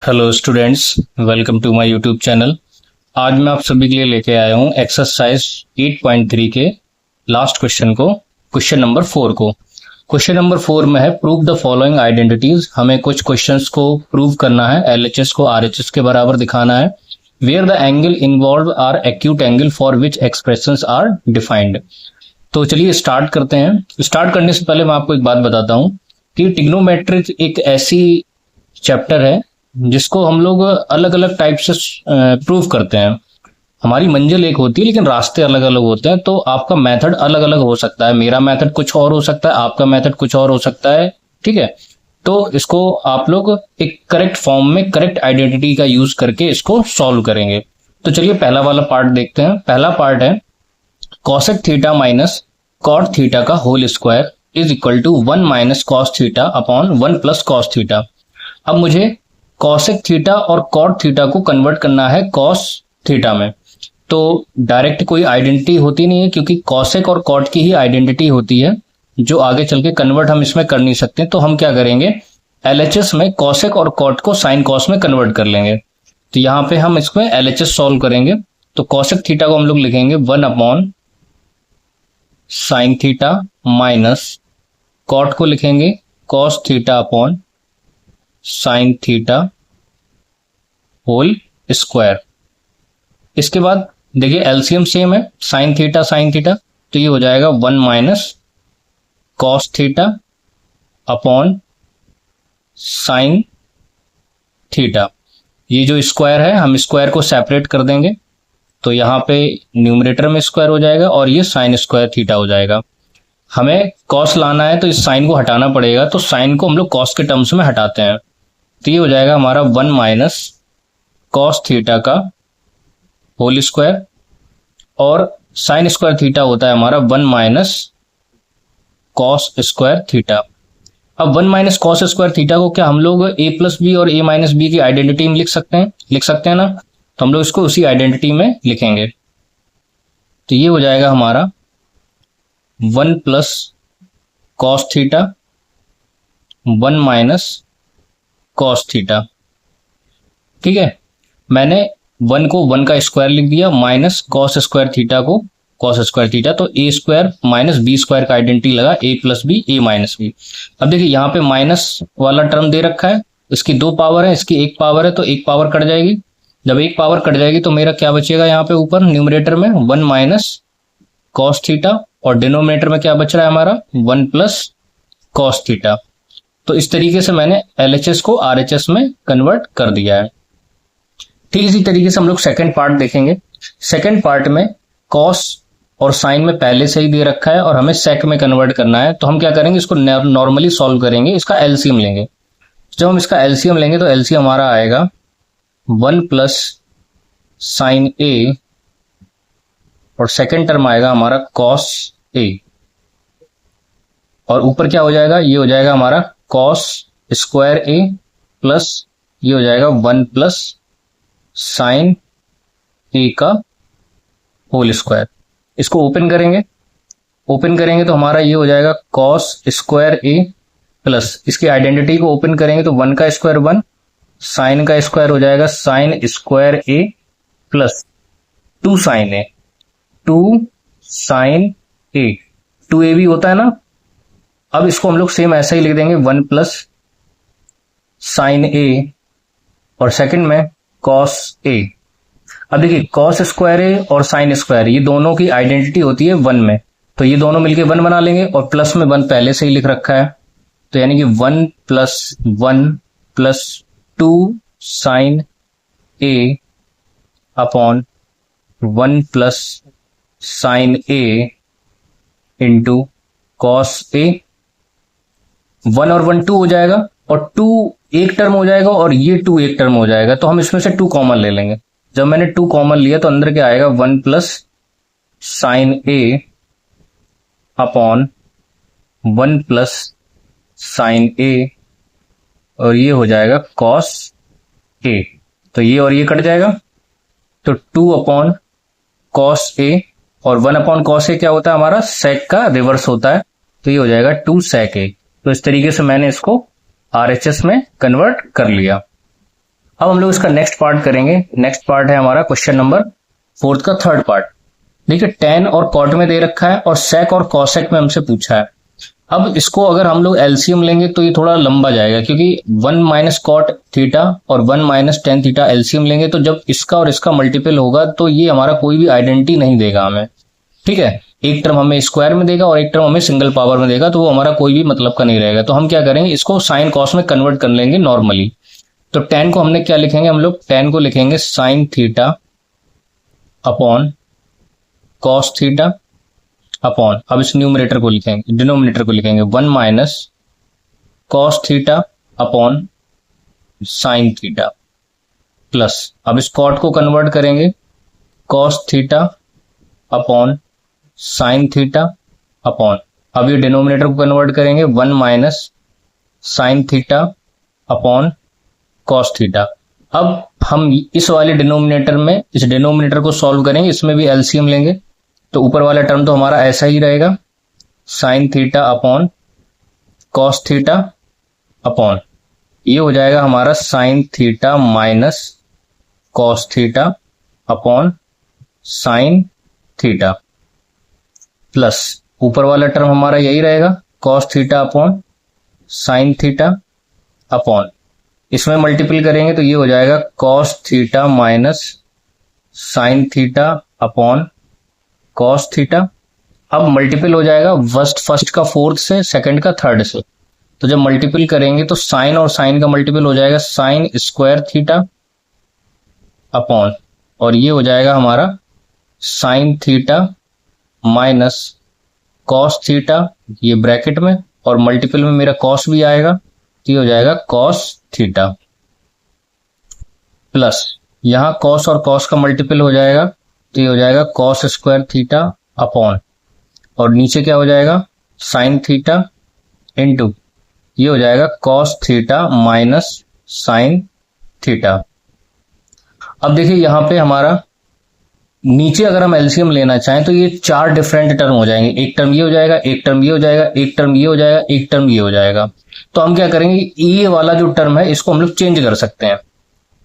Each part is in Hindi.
Hello students, welcome to my YouTube channel. आज मैं आप सभी के लिए लेके आया हूँ एक्सरसाइज 8.3 के लास्ट क्वेश्चन को, क्वेश्चन नंबर 4 को। क्वेश्चन नंबर 4 में है प्रूव द फॉलोइंग आइडेंटिटीज। हमें कुछ क्वेश्चंस को प्रूव करना है, एलएचएस को आरएचएस के बराबर दिखाना है। Where the angle involve are acute angle for which expressions are defined. तो चलिए स्टार्ट करते हैं। स्टार्ट करने से पहले मैं आपको एक बात बताता हूँ कि ट्रिग्नोमेट्रिक एक ऐसी चैप्टर है जिसको हम लोग अलग अलग टाइप से प्रूव करते हैं। हमारी मंजिल एक होती है लेकिन रास्ते अलग अलग होते हैं, तो आपका मेथड अलग अलग हो सकता है। मेरा मेथड कुछ और हो सकता है, आपका मेथड कुछ और हो सकता है, ठीक है। तो इसको आप लोग एक करेक्ट फॉर्म में करेक्ट आइडेंटिटी का यूज करके इसको सॉल्व करेंगे। तो चलिए पहला वाला पार्ट देखते हैं। पहला पार्ट है cosec theta minus cot theta का whole square is equal to 1 minus cos theta upon 1 plus cos theta. अब मुझे कॉसेक थीटा और कॉट थीटा को कन्वर्ट करना है कॉस थीटा में। तो डायरेक्ट कोई आइडेंटिटी होती नहीं है, क्योंकि कॉसेक और कॉट की ही आइडेंटिटी होती है जो आगे चल के कन्वर्ट हम इसमें कर नहीं सकते। तो हम क्या करेंगे, एलएचएस में कॉसेक और कॉट को साइन कॉस में कन्वर्ट कर लेंगे। तो यहां पे हम इसमें एलएचएस सॉल्व करेंगे। तो कॉसेक थीटा को हम लोग लिखेंगे 1 upon sine theta minus cot को लिखेंगे cos theta upon sine theta whole square. इसके बाद देखिए एलसीएम सेम है, साइन थीटा, तो ये हो जाएगा 1 minus cos theta upon sine theta. ये जो स्क्वायर है हम स्क्वायर को सेपरेट कर देंगे, तो यहां पे न्यूमरेटर में स्क्वायर हो जाएगा और ये साइन स्क्वायर थीटा हो जाएगा। हमें कॉस लाना है तो इस साइन को हटाना पड़ेगा, तो साइन को हम लोग कॉस के टर्म्स में हटाते हैं। तो ये हो जाएगा हमारा 1 माइनस कॉस थीटा का होल स्क्वायर और साइन स्क्वायर थीटा होता है हमारा 1 माइनस कॉस स्क्वायर थीटा। अब 1 माइनस कॉस स्क्वायर थीटा को क्या हम लोग a प्लस बी और a माइनस बी की आइडेंटिटी में लिख सकते हैं ना। तो हम लोग इसको उसी आइडेंटिटी में लिखेंगे। तो ये हो जाएगा हमारा 1 plus cos theta 1 minus cos theta. ठीक है, मैंने 1 को 1 का स्क्वायर लिख दिया, माइनस कॉस स्क्वायर थीटा को कॉस स्क्वायर थीटा, तो a square minus B square का आइडेंटिटी लगा a plus b a minus b. अब देखिए यहाँ पे माइनस वाला टर्म दे रखा है, इसकी 2 पावर है, इसकी 1 पावर है, तो 1 पावर कट जाएगी। जब 1 पावर कट जाएगी तो मेरा क्या बचेगा यहाँ पे ऊपर न्यूमरेटर में 1 माइनस कॉस थीटा और डिनोमिनेटर में क्या बच रहा है हमारा 1 प्लस कॉस थीटा। तो इस तरीके से मैंने एलएचएस को आरएचएस में कन्वर्ट कर दिया है। ठीक इसी तरीके से हम लोग सेकंड पार्ट देखेंगे। सेकंड पार्ट में कॉस और साइन में पहले से ही दे रखा है और हमें सेक में कन्वर्ट करना है। तो हम क्या करेंगे, इसको नॉर्मली सॉल्व करेंगे, इसका एलसीएम लेंगे। जब हम इसका एलसीएम लेंगे तो एलसीएम हमारा आएगा 1 प्लस साइन ए और सेकेंड टर्म आएगा हमारा कॉस ए, और ऊपर क्या हो जाएगा, ये हो जाएगा हमारा कॉस स्क्वायर ए प्लस ये हो जाएगा 1 प्लस साइन ए का होल स्क्वायर। इसको ओपन करेंगे तो हमारा ये हो जाएगा कॉस स्क्वायर ए प्लस इसकी आइडेंटिटी को ओपन करेंगे तो 1 का स्क्वायर 1, साइन का स्क्वायर हो जाएगा साइन स्क्वायर ए प्लस 2 साइन ए, 2 साइन ए, 2a भी होता है ना। अब इसको हम लोग सेम ऐसा ही लिख देंगे 1 प्लस साइन ए और सेकंड में कॉस ए। अब देखिए कॉस स्क्वायर ए और साइन स्क्वायर ये दोनों की आइडेंटिटी होती है 1 में, तो ये दोनों मिलके 1 बना लेंगे और प्लस में 1 पहले से ही लिख रखा है, तो यानी कि 1 plus 1 plus 2 sign A upon 1 plus sign A into cos ए। 1 और 1 2 हो जाएगा और 2 एक टर्म हो जाएगा और ये 2 एक टर्म हो जाएगा, तो हम इसमें से 2 कॉमन ले लेंगे। जब मैंने 2 कॉमन लिया तो अंदर क्या आएगा 1 प्लस साइन ए अपॉन 1 प्लस साइन ए और ये हो जाएगा कॉस ए। तो ये और ये कट जाएगा, तो 2 अपॉन कॉस ए और 1 अपॉन कॉस ए क्या होता है हमारा सेक का रिवर्स होता है, तो ये हो जाएगा 2 सेक ए। तो इस तरीके से मैंने इसको आरएचएस में कन्वर्ट कर लिया। अब हम लोग इसका नेक्स्ट पार्ट करेंगे। नेक्स्ट पार्ट है हमारा क्वेश्चन नंबर 4 का थर्ड पार्ट। देखिए tan और cot में दे रखा है और sec और cosec में हमसे पूछा है। अब इसको अगर हम लोग एलसीएम लेंगे तो ये थोड़ा लंबा जाएगा, क्योंकि 1 माइनस कॉट थीटा और 1 माइनस टेन थीटा एलसीएम लेंगे तो जब इसका और इसका मल्टीपल होगा तो ये हमारा कोई भी आइडेंटिटी नहीं देगा हमें। ठीक है, एक टर्म हमें स्क्वायर में देगा और एक टर्म हमें सिंगल पावर में देगा, तो वो हमारा कोई भी मतलब का नहीं रहेगा। तो हम क्या करेंगे, इसको साइन कॉस में कन्वर्ट कर लेंगे नॉर्मली। तो tan को हमने क्या लिखेंगे, हम लोग tan को लिखेंगे sine theta upon cos theta upon, अब इस न्यूमरेटर को लिखेंगे, डिनोमिनेटर को लिखेंगे 1 minus cos theta upon sine theta plus, अब इस कॉट को कन्वर्ट करेंगे cos theta upon sine theta upon, अब ये डिनोमिनेटर को कन्वर्ट करेंगे 1 minus sine theta upon cos theta. अब हम इस वाले डिनोमिनेटर में इस डिनोमिनेटर को सॉल्व करेंगे, इसमें भी एलसीएम लेंगे, तो ऊपर वाला टर्म तो हमारा ऐसा ही रहेगा, sine theta upon cos theta upon, ये हो जाएगा हमारा sine theta minus cos theta upon sine theta plus ऊपर वाला टर्म हमारा यही रहेगा, cos theta upon sine theta upon, इसमें मल्टीपल करेंगे तो ये हो जाएगा cos theta minus sine theta upon cos theta. अब मल्टीपल हो जाएगा फर्स्ट का फोर्थ से, सेकंड का थर्ड से, तो जब मल्टीपल करेंगे तो साइन और साइन का मल्टीपल हो जाएगा साइन स्क्वायर थीटा अपॉन, और ये हो जाएगा हमारा sine theta minus cos theta, ये ब्रैकेट में, और मल्टीपल में मेरा कॉस भी आएगा, तो ये हो जाएगा कॉस थीटा प्लस यहां कॉस और कॉस का मल्टीपल हो जाएगा, तो ये हो जाएगा कॉस स्क्वायर थीटा अपॉन, और नीचे क्या हो जाएगा साइन थीटा इनटू, ये हो जाएगा cos theta minus sine theta. अब देखिए यहां पे हमारा नीचे अगर हम एलसीएम लेना चाहें तो ये 4 डिफरेंट टर्म हो जाएंगे, एक टर्म ये हो जाएगा, एक टर्म ये हो जाएगा, एक टर्म ये हो जाएगा, एक टर्म ये हो जाएगा। तो हम क्या करेंगे, ये वाला जो टर्म है इसको हम लोग चेंज कर सकते हैं।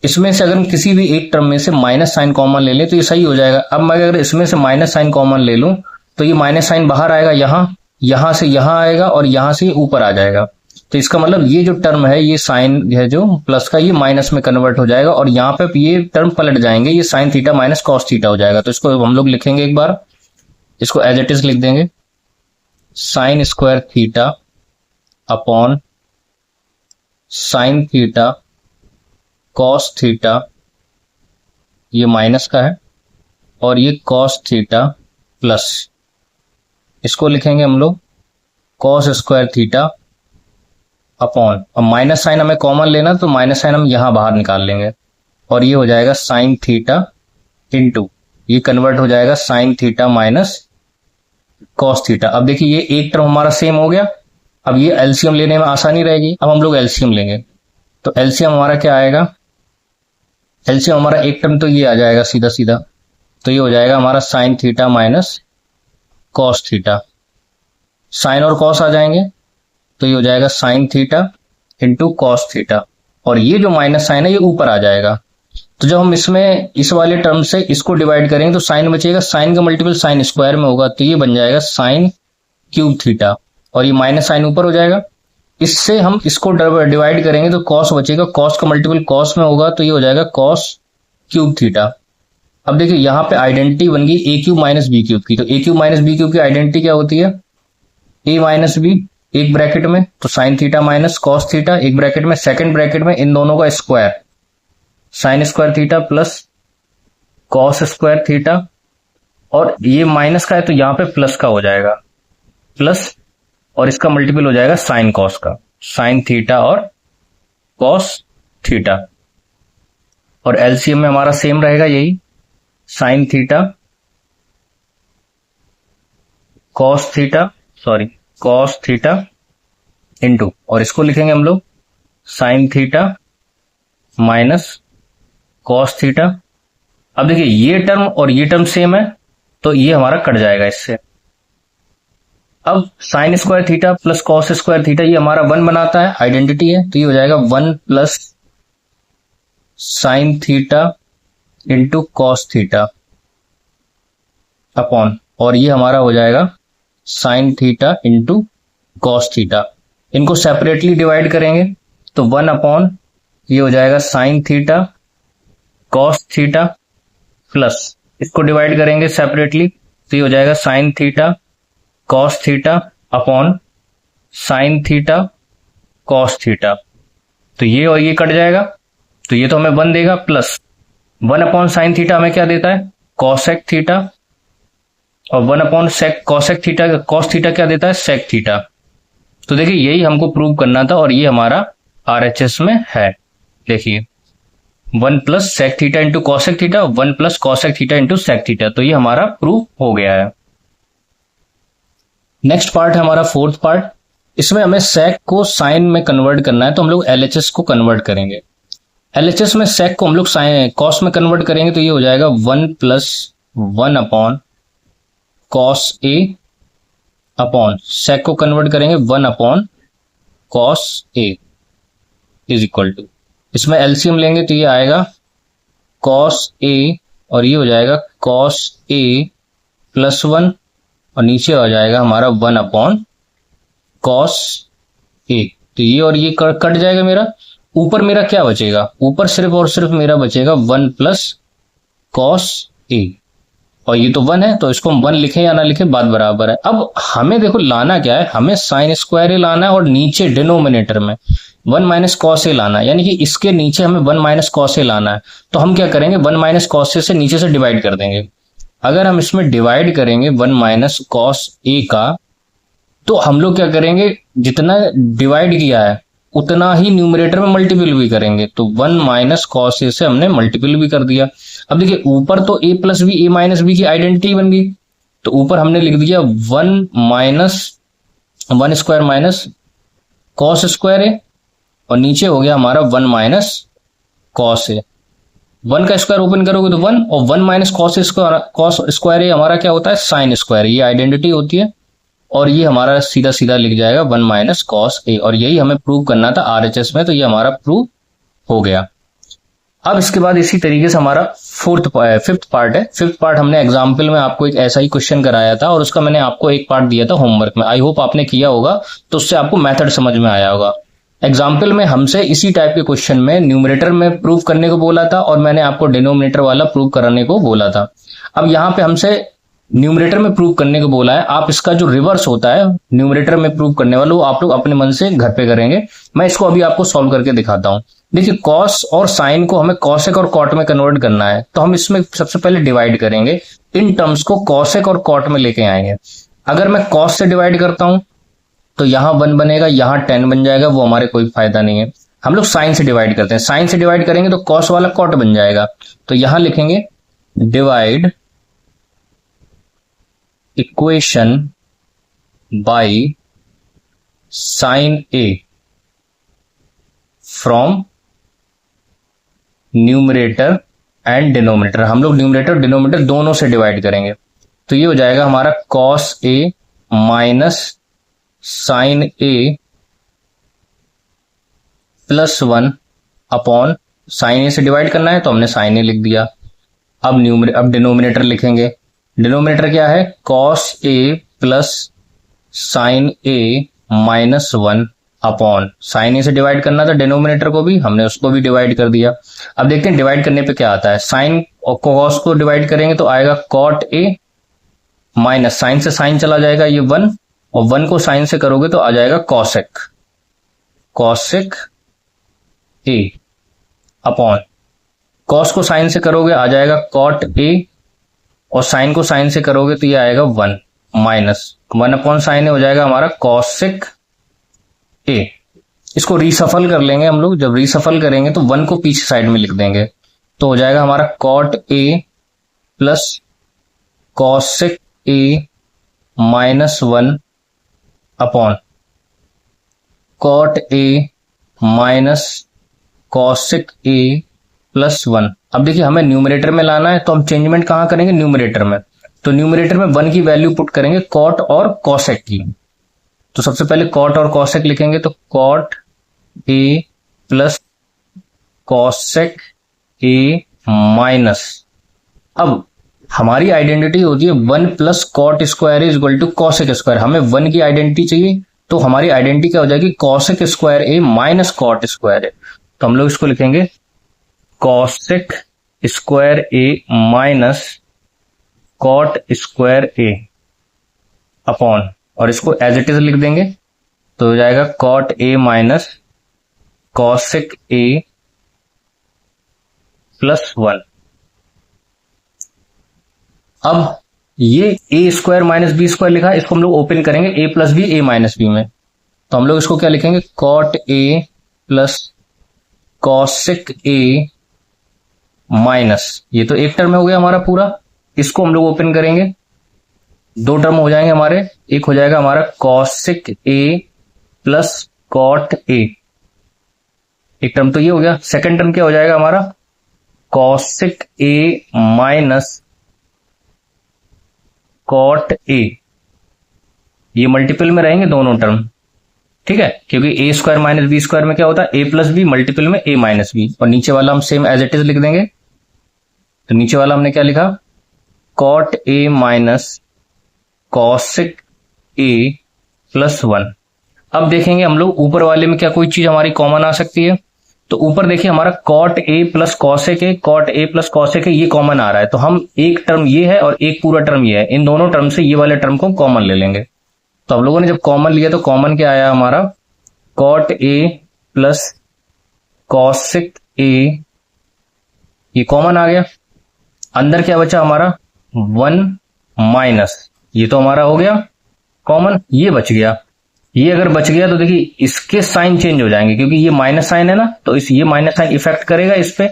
इसमें से अगर हम किसी भी एक टर्म में से माइनस साइन कॉमन ले लें तो ये सही हो जाएगा। अब मैं अगर इसमें से माइनस साइन कॉमन ले लूं तो ये माइनस साइन बाहर आएगा, यहां से यहां आएगा और यहां से ऊपर आ जाएगा, तो इसका मतलब ये जो टर्म है, ये साइन है जो प्लस का, ये माइनस में कन्वर्ट हो जाएगा, और यहाँ पे ये टर्म पलट जाएंगे, ये sign theta minus cos theta हो जाएगा। तो इसको हम लोग लिखेंगे, एक बार इसको एज इट इज लिख देंगे, sine square theta upon sine theta cos theta, ये माइनस का है, और ये कॉस थीटा प्लस, इसको लिखेंगे हम लोग कॉस स्क्वायर थीटा अपॉन, अब माइनस साइन हमें कॉमन लेना, तो माइनस साइन हम यहां बाहर निकाल लेंगे, और ये हो जाएगा साइन थीटा इनटू, ये कन्वर्ट हो जाएगा sine theta minus cos theta. अब देखिए ये एक टर्म हमारा सेम हो गया, अब ये एलसीएम लेने में आसानी रहेगी। अब हम लोग एलसीएम लेंगे, तो एलसीएम हमारा क्या आएगा, एलसीएम हमारा एक टर्म तो ये आ जाएगा सीधा सीधा, तो ये हो जाएगा हमारा sine theta minus cos theta, sine और कॉस आ जाएंगे, तो ये हो जाएगा sine theta into cos theta, और ये जो माइनस साइन है ये ऊपर आ जाएगा। तो जब हम इसमें इस वाले टर्म से इसको डिवाइड करेंगे तो साइन बचेगा, साइन का मल्टीपल साइन स्क्वायर में होगा, तो ये बन जाएगा साइन क्यूब थीटा, और ये माइनस साइन ऊपर हो जाएगा। इससे हम इसको डिवाइड करेंगे तो कॉस बचेगा, कॉस का मल्टीपल कॉस में होगा, तो ये हो जाएगा कॉस क्यूब थीटा। अब देखिए यहाँ पे आइडेंटिटी बन गई ए क्यूब माइनस बी क्यूब की, तो ए क्यूब माइनस बी क्यूब की आइडेंटिटी क्या होती है, ए माइनस बी, एक ब्रैकेट में तो sign theta minus cos theta, एक ब्रैकेट में, सेकंड ब्रैकेट में इन दोनों का square, sine square theta plus cos square theta, और ये माइनस का है तो यहां पे प्लस का हो जाएगा, प्लस, और इसका मल्टीपल हो जाएगा साइन कॉस का, साइन थीटा और कॉस थीटा, और एलसीएम में हमारा सेम रहेगा यही, sine theta cos theta into, और इसको लिखेंगे हम लोग sign theta minus cos theta. अब देखिए ये टर्म और ये टर्म सेम है, तो ये हमारा कट जाएगा इससे। अब sine square theta plus cos square theta ये हमारा 1 बनाता है, आइडेंटिटी है, तो ये हो जाएगा 1 plus sign theta into cos theta upon, और ये हमारा हो जाएगा sine theta into cos theta. इनको सेपरेटली डिवाइड करेंगे तो 1 अपॉन ये हो जाएगा sine theta cos theta, plus इसको डिवाइड करेंगे सेपरेटली तो ये हो जाएगा sine theta cos theta upon sine theta cos theta. तो ये और ये कट जाएगा तो ये तो हमें 1 देगा, प्लस 1 अपॉन साइन थीटा हमें क्या देता है, कॉसेक थीटा, और 1 upon sec cosec theta, cos theta क्या देता है, सेक थीटा। तो देखिए यही हमको प्रूव करना था और ये हमारा आरएचएस में है। देखिए 1 plus sec theta into cosec theta, 1 plus cosec theta into sec theta, तो ये हमारा प्रूव हो गया है। नेक्स्ट पार्ट है हमारा फोर्थ पार्ट। इसमें हमें सेक को साइन में कन्वर्ट करना है, तो हम लोग एलएचएस को कन्वर्ट करेंगे। एलएचएस में सेक को हम लोग साइन कॉस में कन्वर्ट करेंगे तो ये हो जाएगा 1 plus 1 upon cos A upon sec को कन्वर्ट करेंगे 1 upon cos A is equal to, इसमें एलसीएम लेंगे तो ये आएगा कॉस ए और ये हो जाएगा कॉस ए प्लस 1 और नीचे आ जाएगा हमारा 1 अपॉन कॉस ए। तो ये और ये कट जाएगा मेरा, ऊपर मेरा क्या बचेगा, ऊपर सिर्फ और सिर्फ मेरा बचेगा 1 प्लस कॉस ए, और ये तो 1 है तो इसको हम 1 लिखें या ना लिखें बात बराबर है। अब हमें देखो लाना क्या है, हमें साइन स्क्वायर ए लाना है और नीचे डिनोमिनेटर में 1 माइनस कॉस ए लाना है, यानी कि इसके नीचे हमें 1 माइनस कॉस ए लाना है। तो हम क्या करेंगे, 1 माइनस कॉस ए से नीचे से डिवाइड कर देंगे। अगर हम इसमें डिवाइड करेंगे 1 माइनस कॉस ए का, तो हम लोग क्या करेंगे, जितना डिवाइड किया है उतना ही न्यूमरेटर में मल्टीपल भी करेंगे। तो 1 माइनस कॉस ए से हमने मल्टीपल भी कर दिया। अब देखिए ऊपर तो a plus B, A minus B की आइडेंटिटी बन गई, तो ऊपर हमने लिख दिया 1 minus 1 square minus cos square A, और नीचे हो गया हमारा 1 माइनस कॉस ए। 1 का स्क्वायर ओपन करोगे तो 1, और 1 माइनस कॉस स्क्वायर ए हमारा क्या होता है, साइन स्क्वायर, ये आइडेंटिटी होती है, और ये हमारा सीधा सीधा लिख जाएगा 1 माइनस कॉस ए, और यही हमें प्रूव करना था आरएचएस में, तो ये हमारा प्रूव हो गया। अब इसके बाद इसी तरीके से हमारा फिफ्थ पार्ट है। फिफ्थ पार्ट हमने एग्जाम्पल में आपको एक ऐसा ही क्वेश्चन कराया था और उसका मैंने आपको एक पार्ट दिया था होमवर्क में। आई होप आपने किया होगा तो उससे आपको मेथड समझ में आया होगा। एग्जाम्पल में हमसे इसी टाइप के क्वेश्चन में न्यूमरेटर में प्रूव करने को बोला था और मैंने आपको डिनोमिनेटर वाला प्रूव कराने को बोला था। अब यहाँ पे हमसे न्यूमरेटर में प्रूव करने को बोला है, आप इसका जो रिवर्स होता है न्यूमरेटर में प्रूव करने वाला, वो आप लोग अपने मन से घर पे करेंगे। मैं इसको अभी आपको सॉल्व करके दिखाता हूं। देखिए कॉस और साइन को हमें कॉसेक और कॉट में कन्वर्ट करना है, तो हम इसमें सबसे पहले डिवाइड करेंगे, इन टर्म्स को कॉसेक और कॉट में लेके आएंगे। अगर मैं कॉस से डिवाइड करता हूं तो यहाँ 1 बनेगा, यहाँ 10 बन जाएगा, वो हमारे कोई फायदा नहीं है। हम लोग साइन से डिवाइड करते हैं, साइन से डिवाइड करेंगे तो कॉस वाला कॉट बन जाएगा, तो यहां लिखेंगे divide equation by sine A from numerator and denominator. हम लोग न्यूमरेटर डिनोमिनेटर दोनों से डिवाइड करेंगे, तो ये हो जाएगा हमारा cos A minus sign A plus 1 upon, sign ए से डिवाइड करना है तो हमने साइन ए लिख दिया। अब डिनोमिनेटर लिखेंगे, डिनोमिनेटर क्या है, cos A plus sign A minus 1 upon, sign ए से डिवाइड करना था डिनोमिनेटर को भी, हमने उसको भी डिवाइड कर दिया। अब देखते हैं डिवाइड करने पे क्या आता है। साइन और कॉस को डिवाइड करेंगे तो आएगा कॉट ए माइनस, साइन से साइन चला जाएगा ये 1, और 1 को साइन से करोगे तो आ जाएगा कॉसेक, कॉसेक ए अपॉन, कॉस को साइन से करोगे आ जाएगा कॉट ए, और साइन को साइन से करोगे तो ये आएगा 1 माइनस 1 अपॉन साइन हो जाएगा हमारा कॉसेक ए। इसको रीसफल कर लेंगे हम लोग, जब रीसफल करेंगे तो 1 को पीछे साइड में लिख देंगे, तो हो जाएगा हमारा cot A plus cosec A minus 1 upon cot A minus cosec A plus 1। अब देखिए हमें न्यूमरेटर में लाना है, तो हम चेंजमेंट कहां करेंगे, न्यूमरेटर में। तो न्यूमरेटर में 1 की वैल्यू पुट करेंगे कॉट और कॉसेक की। तो सबसे पहले कॉट और कॉसेक लिखेंगे, तो cot A plus cosec A minus, अब हमारी आइडेंटिटी होती है 1 plus cot square is equal to cosec square. हमें 1 की आइडेंटिटी चाहिए, तो हमारी आइडेंटिटी क्या हो जाएगी, कॉसेक स्क्वायर ए माइनस कॉट स्क्वायर ए। तो हम लोग इसको लिखेंगे कॉसेक स्क्वायर ए माइनस कॉट स्क्वायर ए अपॉन, और इसको एज इट इज लिख देंगे, तो हो जाएगा cot A minus cosec A plus 1। अब ये A square minus B square लिखा है, इसको हम लोग ओपन करेंगे A plus B A minus B में, तो हम लोग इसको क्या लिखेंगे, cot A plus cosec A minus, ये तो एक टर्म हो गया हमारा पूरा, इसको हम लोग ओपन करेंगे, दो टर्म हो जाएंगे हमारे, एक हो जाएगा हमारा cosec A plus cot A, एक टर्म तो ये हो गया। सेकंड टर्म क्या हो जाएगा हमारा, cosec A minus cot A, ये मल्टीपल में रहेंगे दोनों टर्म, ठीक है, क्योंकि A square minus B square में क्या होता है, ए प्लस बी, मल्टीपल में ए माइनस बी, और नीचे वाला हम सेम एज इट इज लिख देंगे। तो नीचे वाला हमने क्या लिखा, cot A minus cosec A plus 1। अब देखेंगे हम लोग ऊपर वाले में क्या कोई चीज हमारी कॉमन आ सकती है, तो ऊपर देखिए हमारा cot A plus cosec A, cot A plus cosec A, ये कॉमन आ रहा है, तो हम एक टर्म ये है और एक पूरा टर्म ये है, इन दोनों टर्म से ये वाले टर्म को कॉमन ले लेंगे। तो हम लोगों ने जब कॉमन लिया तो कॉमन क्या आया हमारा, cot A plus cosec A, ये कॉमन आ गया, अंदर क्या बचा हमारा 1 माइनस, ये तो हमारा हो गया कॉमन, ये बच गया, ये अगर बच गया तो देखिए इसके साइन चेंज हो जाएंगे, क्योंकि ये माइनस साइन है ना, तो इस ये माइनस साइन इफेक्ट करेगा इस पे,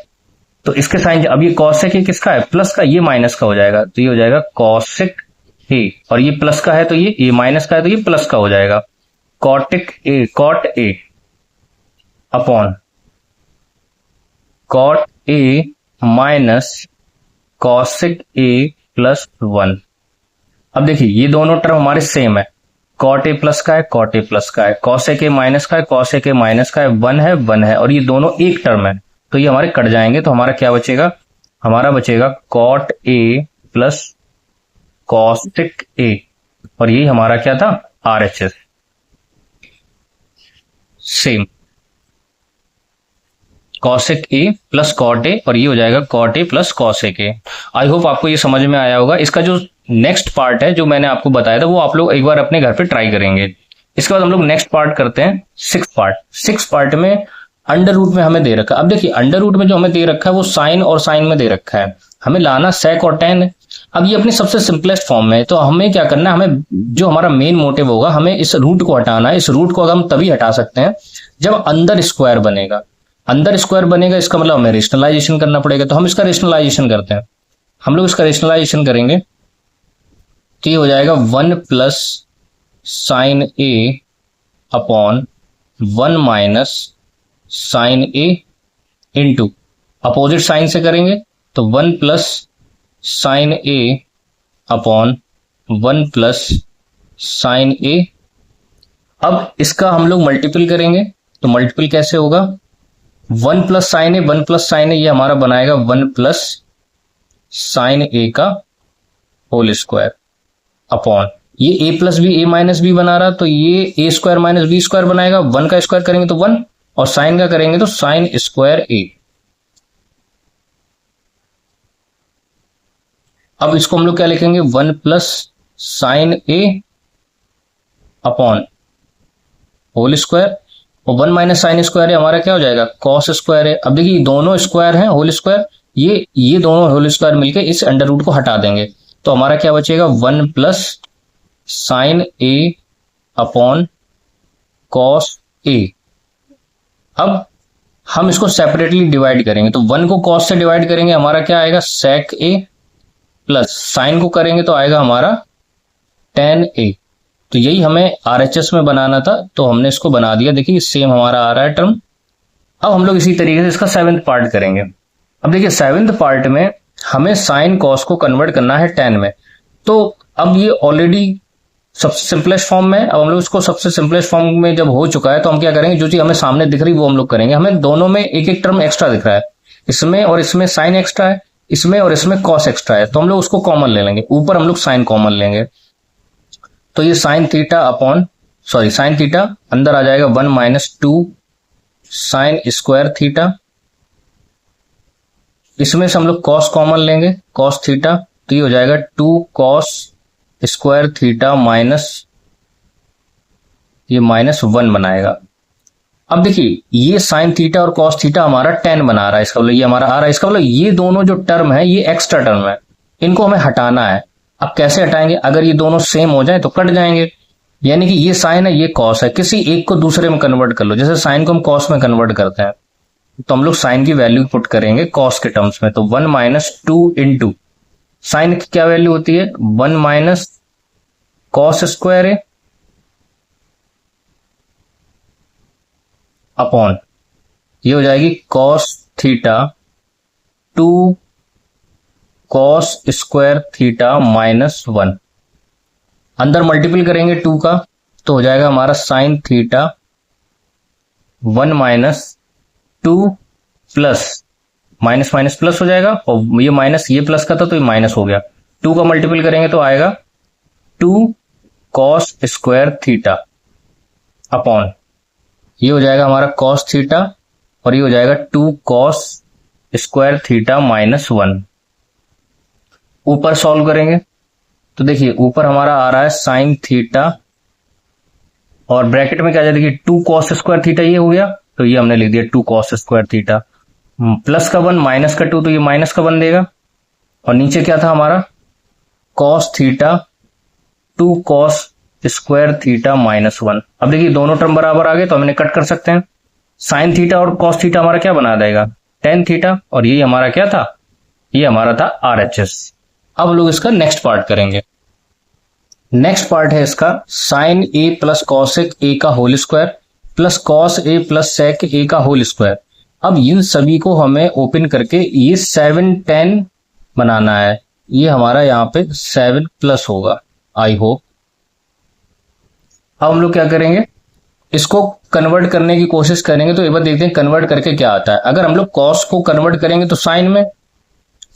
तो इसके साइन, अब ये कॉसेक ए किसका है, प्लस का, ये माइनस का हो जाएगा, तो ये हो जाएगा कॉसेक ए, और ये प्लस का है तो ये माइनस का है तो ये प्लस का हो जाएगा, cosec A, cot A upon cot A minus cosec A plus 1। अब देखिए ये दोनों टर्म हमारे सेम है, कॉट ए प्लस का है, कॉट ए प्लस का है, कॉसेक ए माइनस का है, कॉसेक ए माइनस का है, 1 है 1 है, और ये दोनों एक टर्म है, तो ये हमारे कट जाएंगे, तो हमारा क्या बचेगा, हमारा बचेगा cot A plus cosec A, और यही हमारा क्या था, RHS, same cosec A plus cot A, और ये हो जाएगा cot A plus cosec A. I hope आपको ये समझ में आया होगा। इसका जो नेक्स्ट पार्ट है जो मैंने आपको बताया था वो आप लोग एक बार अपने घर पे ट्राई करेंगे। इसके बाद हम लोग नेक्स्ट पार्ट करते हैं, सिक्स पार्ट में अंडर रूट में हमें दे रखा है। अब देखिए अंडर रूट में जो हमें दे रखा है वो साइन और साइन में दे रखा है, हमें लाना सेक और टेन है। अब ये अपनी सबसे सिंपलेस्ट फॉर्म में है, तो हमें क्या करना है, हमें जो हमारा मेन मोटिव होगा, हमें इस रूट को हटाना है। इस रूट को हम तभी हटा सकते हैं जब अंदर स्क्वायर बनेगा। अंदर स्क्वायर बनेगा इसका मतलब हमें रेशनलाइजेशन करना पड़ेगा, तो हम इसका रेशनलाइजेशन करते हैं। हम लोग इसका रेशनलाइजेशन करेंगे तो ये हो जाएगा 1 plus sign A upon 1 minus sign A into, opposite sign से करेंगे तो 1 प्लस साइन ए अपॉन 1 प्लस साइन ए। अब इसका हम लोग मल्टीपल करेंगे, तो मल्टीपल कैसे होगा, 1 प्लस साइन ए, 1 प्लस साइन ए, ये हमारा बनाएगा 1 प्लस साइन ए का होल स्क्वायर अपॉन, ये ए plus B, A minus B बना रहा, तो ये A square minus B square बनाएगा। 1 का स्क्वायर करेंगे तो 1, और साइन का करेंगे तो साइन स्क्वायर ए। अब इसको हम लोग क्या लिखेंगे, 1 प्लस साइन ए अपॉन होल स्क्वायर, और 1 माइनस साइन स्क्वायर है हमारा क्या हो जाएगा, कॉस स्क्वायर है। अब देखिए दोनों स्क्वायर हैं होल स्क्वायर, ये दोनों होल स्क्वायर मिलके इस अंडर रूट को हटा देंगे, तो हमारा क्या बचेगा, 1 प्लस साइन ए अपॉन कॉस ए। अब हम इसको सेपरेटली डिवाइड करेंगे, तो 1 को कॉस से डिवाइड करेंगे, हमारा क्या आएगा, सेक ए, प्लस साइन को करेंगे तो आएगा हमारा टेन ए। तो यही हमें आरएचएस में बनाना था, तो हमने इसको बना दिया। देखिए सेम हमारा आ रहा है टर्म। अब हम लोग इसी तरीके से इसका 7th पार्ट करेंगे। अब देखिए 7th पार्ट में हमें साइन कॉस को कन्वर्ट करना है टेन में, तो अब ये ऑलरेडी सबसे सिंपलेस्ट फॉर्म में, अब हम लोग इसको सबसे सिंपलेस्ट फॉर्म में जब हो चुका है तो हम क्या करेंगे, जो चीज हमें सामने दिख रही वो हम लोग करेंगे। हमें दोनों में एक एक टर्म एक्स्ट्रा दिख रहा है, इसमें और इसमें साइन एक्स्ट्रा है, इसमें और इसमें कॉस एक्स्ट्रा है, तो हम लोग उसको कॉमन ले लेंगे, ऊपर हम लोग साइन कॉमन लेंगे। तो ये sine theta upon sine theta अंदर आ जाएगा 1 माइनस 2 साइन स्क्वायर थीटा। इसमें से हम लोग कॉस कॉमन लेंगे, कॉस थीटा, तो ये हो जाएगा 2 कॉस स्क्वायर थीटा माइनस ये -1 बनाएगा। अब देखिए ये साइन थीटा और कॉस थीटा हमारा tan बना रहा है, इसका मतलब ये हमारा आ रहा है, इसका मतलब ये दोनों जो टर्म है ये एक्स्ट्रा टर्म है, इनको हमें हटाना है। अब कैसे हटाएंगे, अगर ये दोनों सेम हो जाए तो कट जाएंगे, यानी कि ये साइन है ये कॉस है, किसी एक को दूसरे में कन्वर्ट कर लो, जैसे साइन को हम कॉस में कन्वर्ट करते हैं, तो हम लोग साइन की वैल्यू पुट करेंगे कॉस के टर्म्स में, तो 1 माइनस 2 इंटू साइन की क्या वैल्यू होती है 1 माइनस कॉस स्क्वायर है अपॉन ये हो जाएगी cos theta 2 cos square theta -1, अंदर मल्टीपल करेंगे 2 का तो हो जाएगा हमारा sine theta 1 minus 2 plus minus minus plus हो जाएगा, और ये माइनस ये प्लस का था तो ये माइनस हो गया, 2 का मल्टीपल करेंगे तो आएगा 2 कॉस स्क्वायर थीटा अपॉन ये हो जाएगा हमारा कॉस थीटा और ये हो जाएगा 2 कॉस स्क्वायर थीटा -1। ऊपर सॉल्व करेंगे तो देखिए ऊपर हमारा आ रहा है साइन थीटा और ब्रैकेट में क्या जाए, देखिए 2 कॉस स्क्वायर थीटा ये हो गया, तो ये हमने लिख दिया 2 कॉस स्क्वायर थीटा, प्लस का 1 माइनस का 2 तो ये माइनस का 1 देगा, और नीचे क्या था हमारा cos theta 2 cos square theta -1। अब देखिए दोनों टर्म बराबर आ गए तो हम इन्हें कट कर सकते हैं, साइन थीटा और कॉस थीटा हमारा क्या बना देगा tan थीटा, और ये हमारा क्या था, ये हमारा था RHS। अब हम लोग इसका नेक्स्ट पार्ट करेंगे। नेक्स्ट पार्ट है इसका sine a plus cosec a का whole square plus cos a plus sec a का होल स्क्वायर। अब इन सभी को हमें ओपन करके ये 7 tan बनाना है, ये हमारा यहाँ पे 7 प्लस होगा, आई होप। अब हम लोग क्या करेंगे, इसको कन्वर्ट करने की कोशिश करेंगे, तो एक बार देखते हैं कन्वर्ट करके क्या आता है। अगर हम लोग कॉस को कन्वर्ट करेंगे तो साइन में,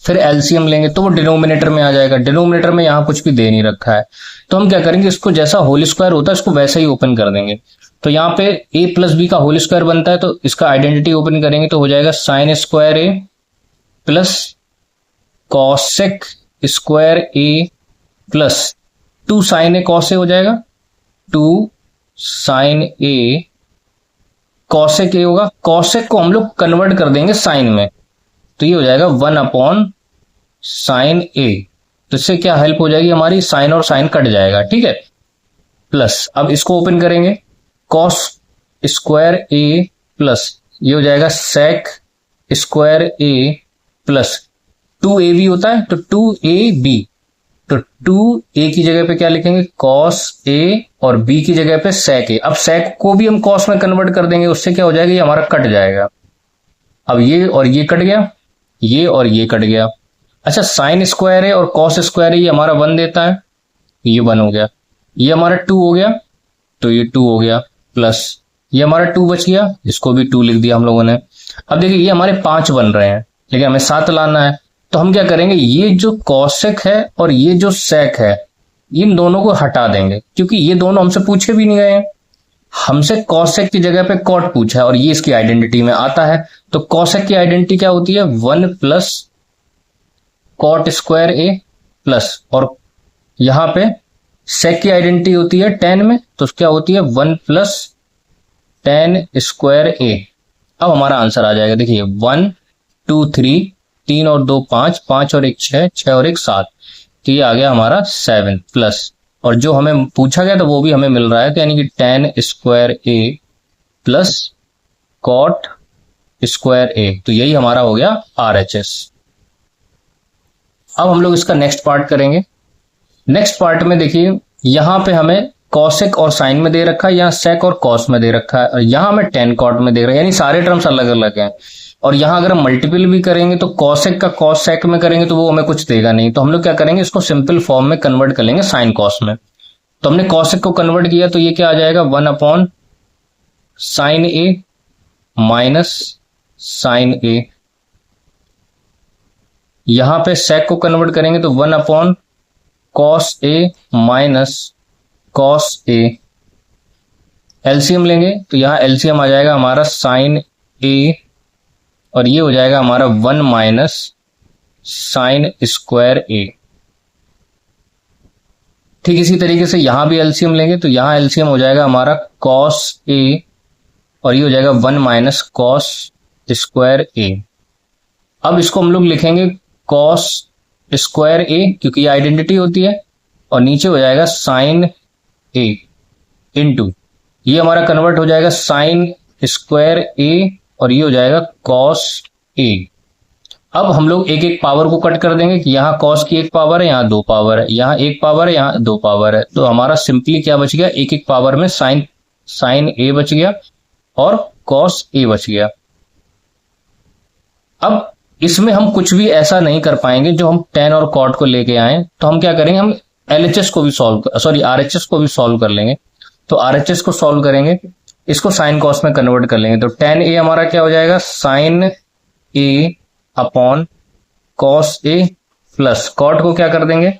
फिर एलसीएम लेंगे तो वो डिनोमिनेटर में आ जाएगा, डिनोमिनेटर में यहाँ कुछ भी दे नहीं रखा है, तो हम क्या करेंगे इसको जैसा होल स्क्वायर होता है इसको वैसे ही ओपन कर देंगे। तो यहाँ पे a प्लस बी का होल स्क्वायर बनता है, तो इसका आइडेंटिटी ओपन करेंगे तो हो जाएगा sine square a plus cosec square a plus 2 sine a cos a हो जाएगा, 2 साइन a कॉसेक a होगा, कॉसेक को हम लोग कन्वर्ट कर देंगे साइन में, तो ये हो जाएगा 1 अपॉन साइन a, तो इससे क्या हेल्प हो जाएगी हमारी, साइन और साइन कट जाएगा, ठीक है। प्लस अब इसको ओपन करेंगे कॉस स्क्वायर a प्लस ये हो जाएगा sec square a plus 2ab होता है तो 2ab, तो 2a की जगह पे क्या लिखेंगे कॉस a और b की जगह पे सेक a। अब सेक को भी हम कॉस में कन्वर्ट कर देंगे, उससे क्या हो जाएगा ये हमारा कट जाएगा। अब ये और ये कट गया, ये और ये कट गया। अच्छा साइन स्क्वायर है और कॉस स्क्वायर है, ये हमारा 1 देता है, ये 1 हो गया, ये हमारा 2 हो गया तो ये 2 हो गया, प्लस ये हमारा 2 बच गया, इसको भी 2 लिख दिया हम लोगों ने। अब देखिए ये हमारे 5 बन रहे हैं लेकिन हमें 7 लाना है, तो हम क्या करेंगे ये जो कॉसेक है और ये जो सेक है इन दोनों को हटा देंगे, क्योंकि ये दोनों हमसे पूछे भी नहीं गए हैं, हमसे कॉसेक की जगह पे कॉट पूछा है और ये इसकी आइडेंटिटी में आता है। तो कॉसेक की आइडेंटिटी क्या होती है 1 plus cot square a plus, और यहां पे सेक की आइडेंटिटी होती है tan में, तो क्या होती है 1 प्लस tan स्क्वायर a। अब हमारा आंसर आ जाएगा, देखिए 1 2 3 3 और 2 5, 5 और 1 6, 6 और 1 7, तो ये आ गया हमारा 7 प्लस, और जो हमें पूछा गया था वो भी हमें मिल रहा है, तो यानी कि tan square a plus cot square a, तो यही हमारा हो गया RHS। अब हम लोग इसका नेक्स्ट पार्ट करेंगे। नेक्स्ट पार्ट में देखिए यहां पे हमें कॉसेक और साइन में दे रखा है, यहाँ सेक और कॉस में दे रखा है, और यहां हमें tan कॉट में दे रखा है, यानी सारे टर्म्स अलग अलग हैं। और यहां अगर हम मल्टीपल भी करेंगे तो कॉसेक का कॉस सेक में करेंगे तो वो हमें कुछ देगा नहीं, तो हम लोग क्या करेंगे इसको सिंपल फॉर्म में कन्वर्ट कर लेंगे साइन कॉस में। तो हमने कॉसेक को कन्वर्ट किया तो ये क्या आ जाएगा 1 upon sine a minus sine a यहां पे sec को कन्वर्ट करेंगे तो 1 upon cos A minus cos A. LCM लेंगे तो यहां एलसीएम आ जाएगा हमारा साइन ए और ये हो जाएगा हमारा 1 माइनस साइन स्क्वायर ए। ठीक इसी तरीके से यहां भी एलसीएम लेंगे तो यहां एलसीएम हो जाएगा हमारा कॉस ए और ये हो जाएगा 1 माइनस कॉस स्क्वायर ए। अब इसको हम लोग लिखेंगे कॉस स्क्वायर ए क्योंकि ये आइडेंटिटी होती है और नीचे हो जाएगा साइन ए इनटू ये हमारा कन्वर्ट हो जाएगा साइन स्क्वायर ए और ये हो जाएगा कॉस ए। अब हम लोग एक एक पावर को कट कर देंगे कि यहाँ कॉस की एक पावर है, यहाँ 2 पावर है, यहाँ 1 पावर है, यहाँ 2 पावर है, तो हमारा सिंपली क्या बच गया, एक एक पावर में साइन ए बच गया और कॉस ए बच गया। अब इसमें हम कुछ भी ऐसा नहीं कर पाएंगे जो हम tan और cot को लेके आए, तो हम क्या करेंगे, हम LHS को भी RHS को भी सॉल्व कर लेंगे। तो RHS को सॉल्व करेंगे, इसको साइन कॉस में कन्वर्ट कर लेंगे, तो tan a हमारा क्या हो जाएगा, साइन ए अपॉन कॉस ए प्लस कॉट को क्या कर देंगे,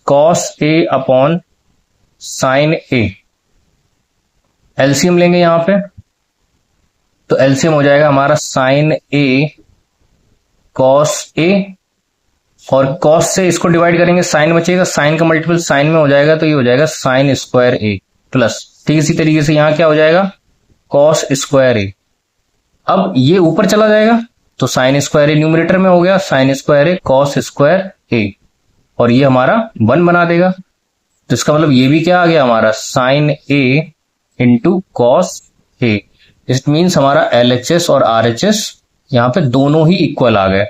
cos A upon sine A. LCM लेंगे यहां पे तो एलसीएम हो जाएगा हमारा साइन ए कॉस ए और कॉस से इसको डिवाइड करेंगे, साइन बचेगा, साइन का मल्टीपल साइन में हो जाएगा तो ये हो जाएगा साइन स्क्वायर ए प्लस। ठीक इसी तरीके से यहां क्या हो जाएगा, कॉस स्क्वायर ए। अब ये ऊपर चला जाएगा तो साइन स्क्वायर ए न्यूमरेटर में हो गया, sine square A cos square A और ये हमारा 1 बना देगा। तो इसका मतलब ये भी क्या आ गया हमारा, sine A into cos A. It means हमारा LHS और RHS यहां पे दोनों ही इक्वल आ गए।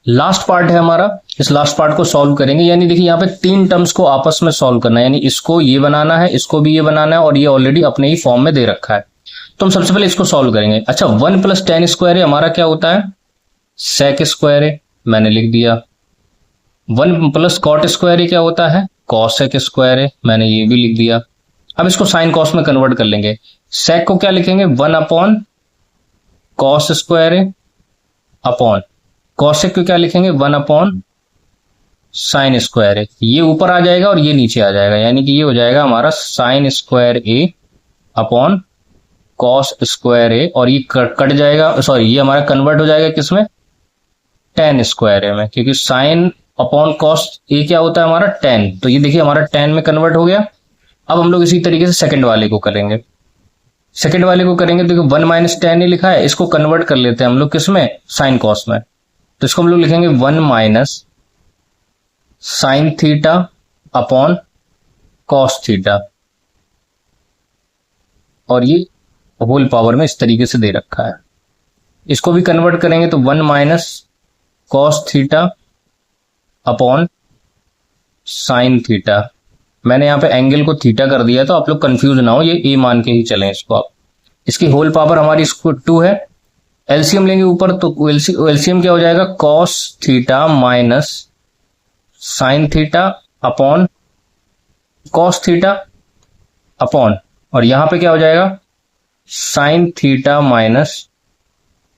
लास्ट पार्ट है हमारा, इस लास्ट पार्ट को सॉल्व करेंगे, यानी देखिए यहाँ पे 3 टर्म्स को आपस में सॉल्व करना है, यानी इसको ये बनाना है, इसको भी ये बनाना है और ये ऑलरेडी अपने ही फॉर्म में दे रखा है। तो हम सबसे पहले इसको सॉल्व करेंगे। अच्छा 1 प्लस tan स्क्वायर है हमारा क्या होता है, sec स्क्वायर है, मैंने लिख दिया। 1 प्लस cot स्क्वायर है क्या होता है, cosec स्क्वायर है, मैंने ये भी लिख दिया। अब इसको साइन कॉस में कन्वर्ट कर लेंगे। sec को क्या लिखेंगे, 1 अपॉन कॉस स्क्वायर है अपॉन कॉसेक को क्या लिखेंगे, 1 अपॉन साइन स्क्वायर है। ये ऊपर आ जाएगा और ये नीचे आ जाएगा, यानी कि ये हो जाएगा हमारा sine square A upon cos square A और ये कट जाएगा, सॉरी ये हमारा कन्वर्ट हो जाएगा किसमें, tan स्क्वायर ए में, क्योंकि साइन अपॉन कॉस ए क्या होता है हमारा tan, तो ये देखिए हमारा tan में कन्वर्ट हो गया। अब हम लोग इसी तरीके से सेकंड वाले को करेंगे। सेकंड वाले को करेंगे तो 1 माइनस tan लिखा है, इसको कन्वर्ट कर लेते हैं हम लोग किसमें, साइन कॉस में। तो इसको हम लोग लिखेंगे 1 minus sine theta upon cos theta और ये होल पावर में इस तरीके से दे रखा है। इसको भी कन्वर्ट करेंगे तो 1 minus cos theta upon sine theta. मैंने यहां पे एंगल को थीटा कर दिया तो आप लोग कंफ्यूज ना हो, ये ए मान के ही चलें इसको आप। इसकी होल पावर हमारी इसको 2 है। एलसीएम लेंगे ऊपर तो एलसीएम क्या हो जाएगा, cos theta minus sine theta upon cos theta upon और यहां पे क्या हो जाएगा, sine theta minus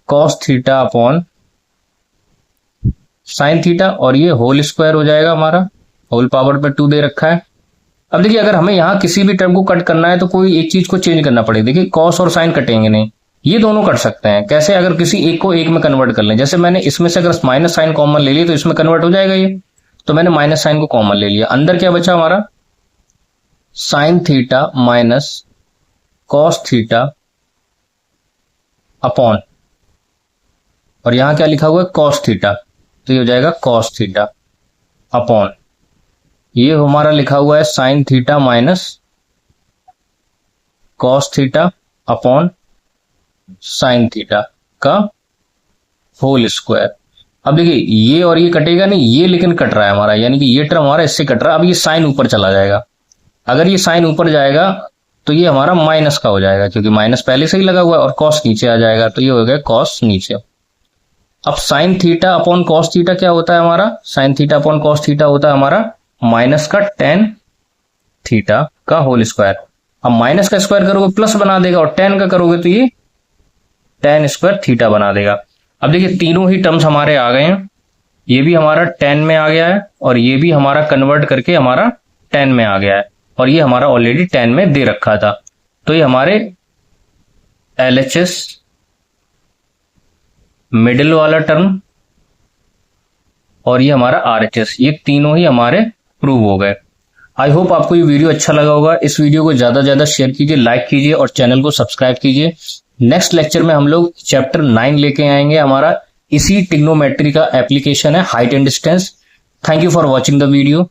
cos theta upon sine theta और ये होल स्क्वायर हो जाएगा हमारा, होल पावर पे 2 दे रखा है। अब देखिए अगर हमें यहां किसी भी टर्म को कट करना है तो कोई एक चीज को चेंज करना पड़ेगा। देखिए कॉस और साइन कटेंगे नहीं, ये दोनों कट सकते हैं। कैसे, अगर किसी एक को एक में कन्वर्ट कर लें, जैसे मैंने इसमें से अगर माइनस साइन कॉमन ले लिया तो इसमें कन्वर्ट हो जाएगा ये, तो मैंने माइनस साइन को कॉमन ले लिया। अंदर क्या बचा हमारा, sine theta minus cos theta upon और यहां क्या लिखा हुआ है, कॉस थीटा, तो ये हो जाएगा कॉस थीटा अपॉन ये हमारा लिखा हुआ है sine theta minus cos theta upon sine theta का होल स्क्वायर। अब देखिए ये और ये कटेगा नहीं, ये लेकिन कट रहा है हमारा, यानी कि ये टर्म हमारा इससे कट रहा है। अब ये साइन ऊपर चला जाएगा, अगर ये साइन ऊपर जाएगा तो ये हमारा माइनस का हो जाएगा, क्योंकि माइनस पहले से ही लगा हुआ है, और कॉस नीचे आ जाएगा तो ये हो गया कॉस नीचे। अब sine theta upon cos theta क्या होता है हमारा, sine theta upon cos theta होता है हमारा माइनस का tan थीटा का होल स्क्वायर। अब माइनस का स्क्वायर करोगे प्लस बना देगा और tan का करोगे तो ये tan स्क्वायर थीटा बना देगा। अब देखिए तीनों ही टर्म्स हमारे आ गए हैं, ये भी हमारा tan में आ गया है और ये भी हमारा कन्वर्ट करके हमारा tan में आ गया है और ये हमारा ऑलरेडी tan में दे रखा था। तो ये हमारे LHS मिडिल वाला टर्म और ये हमारा RHS, ये तीनों ही हमारे प्रूव हो गए। आई होप आपको ये वीडियो अच्छा लगा होगा। इस वीडियो को ज्यादा से ज्यादा शेयर कीजिए, लाइक कीजिए और चैनल को सब्सक्राइब कीजिए। नेक्स्ट लेक्चर में हम लोग चैप्टर 9 लेके आएंगे, हमारा इसी ट्रिग्नोमेट्री का एप्लीकेशन है height and distance. Thank you for watching the video.